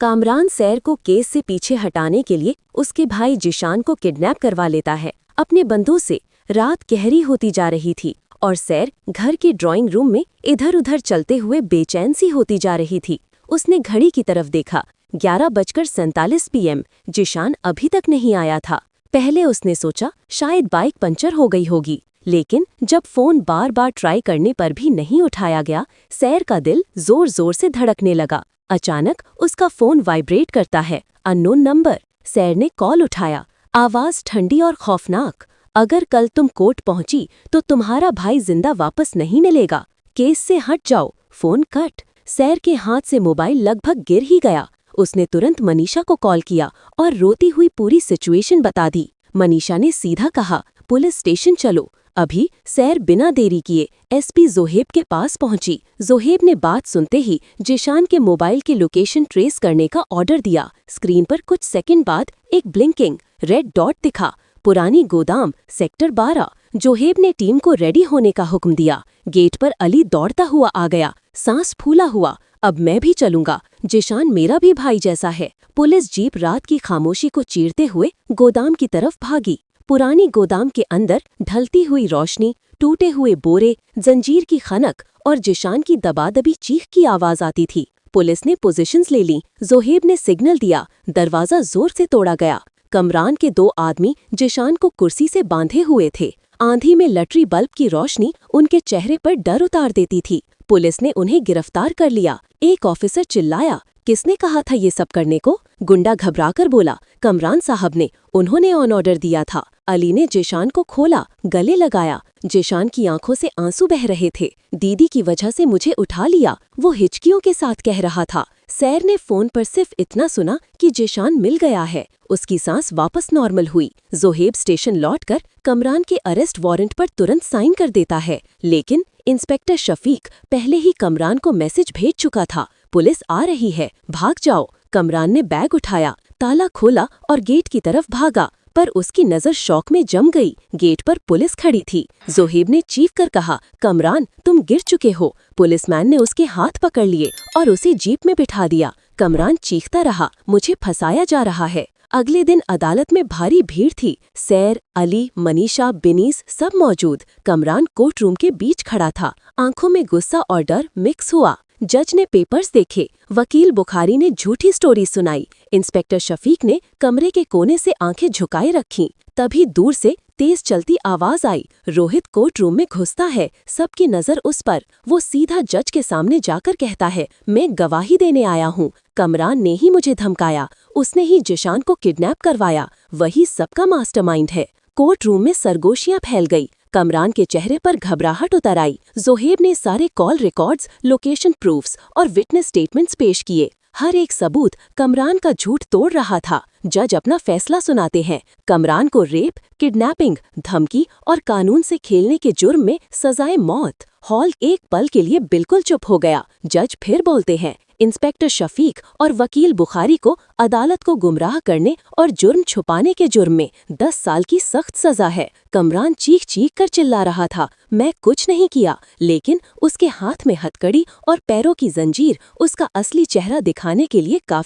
कामरान सैर को केस से पीछे हटाने के लिए उसके भाई जिशान को किडनैप करवा लेता है अपने बंधुओं से। रात गहरी होती जा रही थी और सैर घर के ड्राइंग रूम में इधर उधर चलते हुए बेचैन सी होती जा रही थी। उसने घड़ी की तरफ देखा, 11:47 PM। जिशान अभी तक नहीं आया था। पहले उसने सोचा शायद बाइक पंचर हो गई होगी, लेकिन जब फोन बार बार ट्राई करने पर भी नहीं उठाया गया, सैर का दिल जोर जोर से धड़कने लगा। अचानक उसका फोन वाइब्रेट करता है। Unknown number. सैर ने कॉल उठाया। आवाज ठंडी और खौफनाक। अगर कल तुम कोर्ट पहुंची तो तुम्हारा भाई जिंदा वापस नहीं मिलेगा। केस से हट जाओ। Phone cut. सैर के हाथ से मोबाइल लगभग गिर ही गया। उसने तुरंत मनीषा को कॉल किया और रोती हुई पूरी सिचुएशन बता दी। मनीषा ने सीधा कहा, पुलिस स्टेशन चलो अभी। सैर बिना देरी किए SP जोहेब के पास पहुंची। जोहेब ने बात सुनते ही जिशान के मोबाइल के लोकेशन ट्रेस करने का ऑर्डर दिया। स्क्रीन पर कुछ सेकंड बाद एक ब्लिंकिंग रेड डॉट दिखा। पुरानी गोदाम, सेक्टर 12। जोहेब ने टीम को रेडी होने का हुक्म दिया। गेट पर अली दौड़ता हुआ आ गया। सांस फूला हुआ, अब मैं भी चलूंगा। जिशान मेरा भी भाई जैसा है। पुलिस जीप रात की खामोशी को चीरते हुए गोदाम की तरफ भागी। पुरानी गोदाम के अंदर ढलती हुई रोशनी, टूटे हुए बोरे, जंजीर की खनक और जिशान की दबादबी चीख की आवाज आती थी। पुलिस ने पोजीशंस ले ली। जोहेब ने सिग्नल दिया। दरवाजा जोर से तोड़ा गया। कमरान के 2 आदमी जिशान को कुर्सी से बांधे हुए थे। आंधी में लटरी बल्ब की रोशनी उनके चेहरे पर डर उतार देती थी। पुलिस ने उन्हें गिरफ्तार कर लिया। एक ऑफिसर चिल्लाया, किसने कहा था ये सब करने को? गुंडा घबराकर बोला, कमरान साहब ने। उन्होंने ऑन ऑर्डर दिया था। अली ने जिशान को खोला, गले लगाया। जिशान की आंखों से आंसू बह रहे थे। दीदी की वजह से मुझे उठा लिया, वो हिचकियों के साथ कह रहा था। सैर ने फोन पर सिर्फ इतना सुना कि जिशान मिल गया है। उसकी सांस वापस नॉर्मल हुई। जोहेब स्टेशन लौटकर कमरान के अरेस्ट वारंट पर तुरंत साइन कर देता है, लेकिन इंस्पेक्टर शफीक पहले ही कमरान को मैसेज भेज चुका था, पुलिस आ रही है, भाग जाओ। कमरान ने बैग उठाया, ताला खोला और गेट की तरफ भागा, पर उसकी नजर शौक में जम गई। गेट पर पुलिस खड़ी थी। जोहेब ने चीख कर कहा, कमरान तुम गिर चुके हो। पुलिसमैन ने उसके हाथ पकड़ लिए और उसे जीप में बिठा दिया। कमरान चीखता रहा, मुझे फंसाया जा रहा है। अगले दिन अदालत में भारी भीड़ थी। सैर, अली, मनीषा, बिनीस सब मौजूद। कमरान कोर्ट रूम के बीच खड़ा था। आंखों में गुस्सा और डर मिक्स हुआ। जज ने पेपर्स देखे। वकील बुखारी ने झूठी स्टोरी सुनाई। इंस्पेक्टर शफीक ने कमरे के कोने से आंखें झुकाए रखीं। तभी दूर से तेज चलती आवाज आई, रोहित कोर्ट रूम में घुसता है। सबकी नजर उस पर। वो सीधा जज के सामने जाकर कहता है, मैं गवाही देने आया हूँ। कमरान ने ही मुझे धमकाया, उसने ही जिशान को किडनैप करवाया, वही सबका मास्टरमाइंड है। कोर्ट रूम में सरगोशियां फैल गई। कमरान के चेहरे पर घबराहट उतर आई। जोहेब ने सारे कॉल रिकॉर्ड्स, लोकेशन प्रूफ्स और विटनेस स्टेटमेंट्स पेश किए। हर एक सबूत कमरान का झूठ तोड़ रहा था। जज अपना फैसला सुनाते हैं। कमरान को रेप, किडनैपिंग, धमकी और कानून से खेलने के जुर्म में सजाए मौत। हॉल एक पल के लिए बिल्कुल चुप हो गया। जज फिर बोलते हैं, इंस्पेक्टर शफीक और वकील बुखारी को अदालत को गुमराह करने और जुर्म छुपाने के जुर्म में 10 साल की सख्त सजा है। कमरान चीख चीख कर चिल्ला रहा था, मैं कुछ नहीं किया, लेकिन उसके हाथ में हथकड़ी और पैरों की जंजीर उसका असली चेहरा दिखाने के लिए काफी